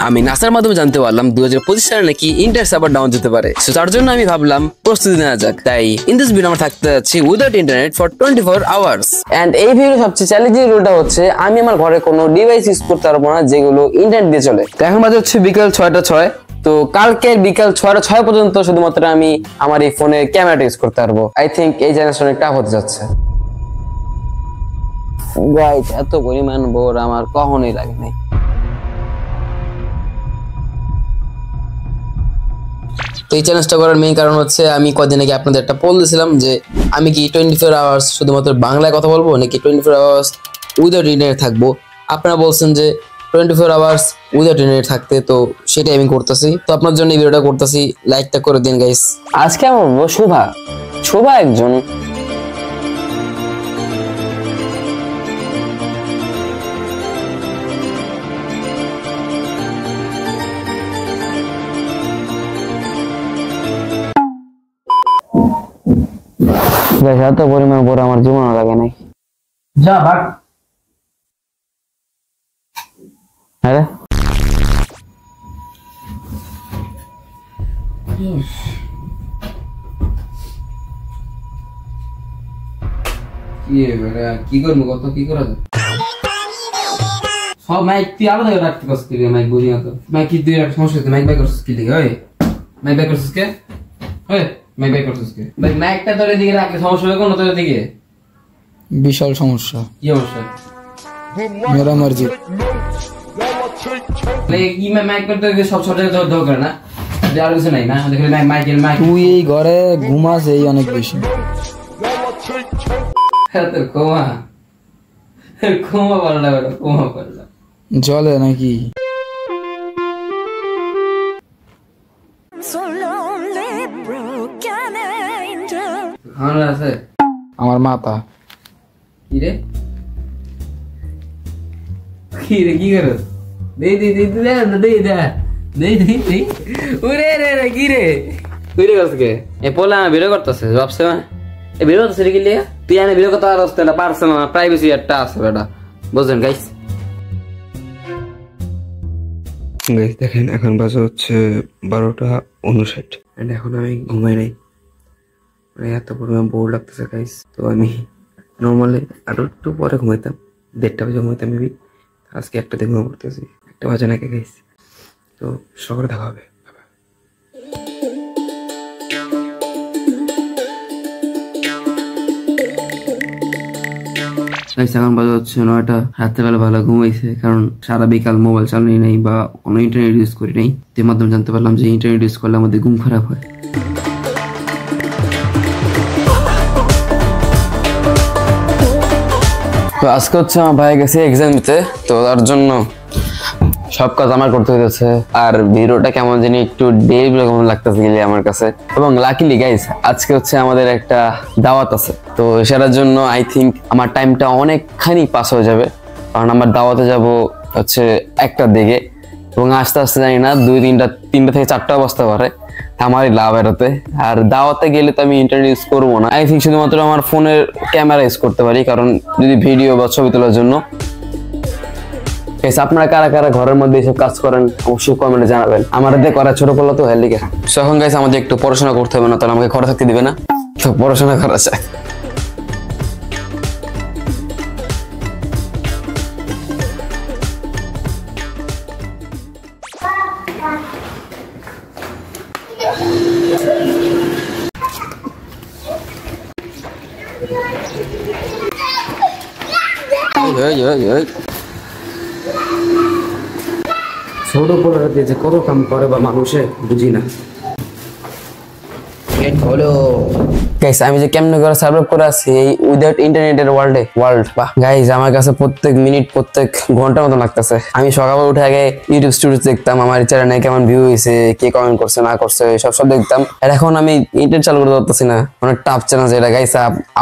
আমি নাসার মাধ্যমে জানতে পারলাম 2025 সালে নাকি ইন্টারনেট সার্ভার ডাউন যেতে পারে। সো তার জন্য আমি ভাবলাম প্রস্তুতি নেওয়া যাক। তাই ইন দিস ভিডিও আমরা থাকতে যাচ্ছি without internet for 24 hours. And এই ভিডিও সবচেয়ে চ্যালেঞ্জিং রুলটা হচ্ছে আমি আমার ঘরে কোনো ডিভাইস ইউজ করতে পারবো না যেগুলো ইন্টারনেট দিয়ে চলে। তো এখন বাজে হচ্ছে বিকাল 6টা 6। তো কালকে বিকাল 6টা 6 পর্যন্ত শুধুমাত্র আমি আমার এই ফোনে ক্যামেরাটা ইউজ করতে পারবো। আই থিঙ্ক এই জেনারেশন একটা হতে যাচ্ছে। গাইস এত পরিমাণ বোর আমার কখনোই লাগে নাই। তো এই চ্যালেঞ্জটা করার মেইন কারণ হচ্ছে আমি কদিন আগে আপনাদের একটা পোল দিয়েছিলাম যে আমি কি 24 আওয়ার্স শুধুমাত্র বাংলায় কথা বলবো নাকি 24 আওয়ার্স উইদাউট ইন্টারনেট থাকবো। আপনারা বলছেন যে 24 আওয়ার্স উইদাউট ইন্টারনেট থাকতে, তো সেটাই আমি করতেছি। তো আপনার জন্য এই ভিডিওটা করতেছি, লাইকটা করে দিন গাইস। আজকে আমি বলবো শোভা একজন এত পরিমাণ বড় আমার জীবনও লাগে নাই। যা ভাগ। আরে কি করবো কত কি করা যায় সব মাইক তুই আলাদা রাখতে পারছিস মাইক বলি না তো মাইক কি তুই একটা সমস্যা হচ্ছে মাইক বাই করছিস কি লিখে ওই মাইক বাই করছিস কে ওই মাইক বাই করছিস কে ভাই মাইকটা তোর দিকে রাখলে সমস্যা হবে কোন তোর দিকে বিশাল সমস্যা কি সমস্যা মেরা মার্জি কি মাইক করতে সব ছোট ছোট ধর করে না আর কিছু নাই না দেখলে মাইক তুই এই ঘরে ঘুমাস এই অনেক বেশি তোর ক্ষমা পারলা ক্ষমা পারলা জলে নাকি আছে আমার মাথা কি রে কি করো দেই ওরে রে কি রে তুই রে গসকে এ পোলা ভিডিও করতেছে ভাবছে এ ভিডিও করতেছে কি লিয়া তুই এনে ভিডিও করতে পারছ না পারছ না প্রাইভেসি একটা আছে বেটা বুঝছেন গাইস। গাইস দেখেন এখন বাজে হচ্ছে 12:59 এন্ড এখন আমি ঘুমাই নাই, মানে এত পরিমাণ বোর লাগতেছে গাইস। তো আমি নর্মালি আরো একটু পরে ঘুমাইতাম, 1:30 বাজে ঘুমাইতাম মেবি, আজকে 1টাতে ঘুমা পড়তেছি, 1টা বাজে নাকি গাইস। তো সকালে দেখা হবে। এখন বাজে হচ্ছে 9টা, রাত্রেবেলা ভালো ঘুমাইছে কারণ সারা বিকাল মোবাইল চালানি নাই বা কোনো ইন্টারনেট ইউজ করি নাই। এর মাধ্যমে জানতে পারলাম যে ইন্টারনেট ইউজ করলে আমাদের ঘুম খারাপ হয়। তো আজকে হচ্ছে আমার ভাই গেছে এক্সাম দিতে, তো তার জন্য সব কাজ আমার করতে হইতেছে। আর ভিডিওটা কেমন জানি একটু ডেলি কেমন লাগতেছে গেলে আমার কাছে। এবং লাকিলি গাইস আজকে হচ্ছে আমাদের একটা দাওয়াত আছে, তো সেটার জন্য আই থিঙ্ক আমার টাইমটা অনেকখানি পাস হয়ে যাবে, কারণ আমার দাওয়াতে যাব হচ্ছে 1টার দিকে এবং আস্তে আস্তে জানি না 3টা থেকে 4টা বাজতে পারে। আমারই লাভ এটাতে। আর দাওয়াতে গেলে তো আমি ইন্টারনেট ইউজ করবো না, আই থিঙ্ক শুধুমাত্র আমার ফোনের ক্যামেরা ইউজ করতে পারি, কারণ যদি ভিডিও বা ছবি তোলার জন্য। আপনারা কারা কারা ঘরের মধ্যে এইসব কাজ করেন অবশ্যই কমেন্টে জানাবেন। আমাদের করা ছোট করলো তো হেলিকে তখন গাইস আমাদের একটু পড়াশোনা করতে হবে না, তাহলে আমাকে ঘরে থাকতে দিবে না, তো পড়াশোনা করা যায়। ছোট পোলারা দিয়ে যে কত কাম করে বা মানুষে বুঝি না। গাইস আমি যে কেমনে করে সার্ভাইভ করে আছি এই উইদাউট ইন্টারনেটের ওয়ার্ল্ড বা গাইস আমার কাছে প্রত্যেক মিনিট প্রত্যেক ঘন্টার মতো লাগতেছে। আমি সকালে উঠে আগে ইউটিউব স্টুডিও দেখতাম, আমার চ্যানেলে কেমন ভিউ হয়েছে, কে কমেন্ট করছে না করছে সব দেখতাম। আর এখন আমি ইন্টারনেট চালু করতে পারতেছি না, অনেক টাফ চ্যালেঞ্জ এটা গাইস।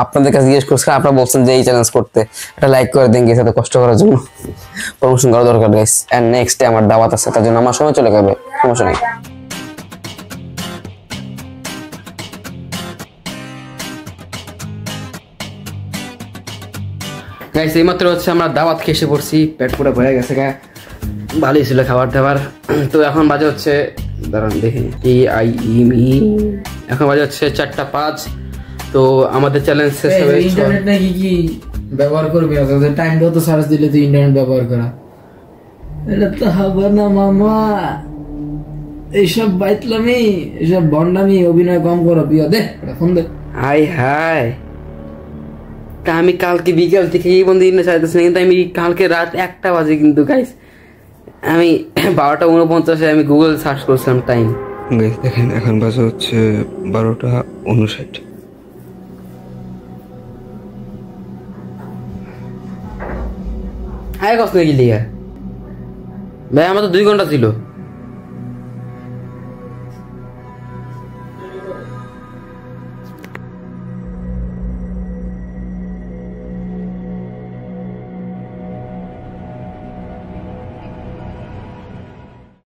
আপনাদের কাছে জিজ্ঞেস করছিলাম, আপনারা বলছেন যে এই চ্যালেঞ্জ করতে, এটা লাইক করে দেন গাইস, এত কষ্ট করার জন্য প্রমোশন করা দরকার গাইস। এন্ড নেক্সট ডে আমার দাওয়াত আছে, তার জন্য আমার সময় চলে যাবে, সমস্যা নেই। গাইস এইমাত্র হচ্ছে আমরা দাওয়াত খেয়ে এসে পড়ছি, পেট পুরো ভরে গেছে গা। ভালোই ছিল খাবার দাবার। তো এখন বাজে হচ্ছে, দাঁড়ান দেখি, এখন বাজে হচ্ছে 4টা 5। তো আমাদের চ্যালেঞ্জ শেষ হবে। ইন্টারনেট নাকি কি ব্যবহার করবি না, তোদের টাইম কত সার্চ দিলে তুই ইন্টারনেট ব্যবহার করা, এটা তো হবে না মামা। এইসব বাইতলামি, এইসব বন্ডামি, অভিনয় কম করো প্রিয়। দে ফোন দে। হাই হাই, তা আমি কালকে বিকেল থেকে এই বন্ধু ইন্টারনেট চাইতেছি না, কিন্তু আমি কালকে রাত 1টা বাজে কিন্তু গাইস আমি 12টা 49 আমি গুগল সার্চ করছিলাম টাইম। গাইস দেখেন এখন বাজে হচ্ছে 12:59। হাই কষ্ট গেলি ভাই, আমার তো 2 ঘন্টা ছিল।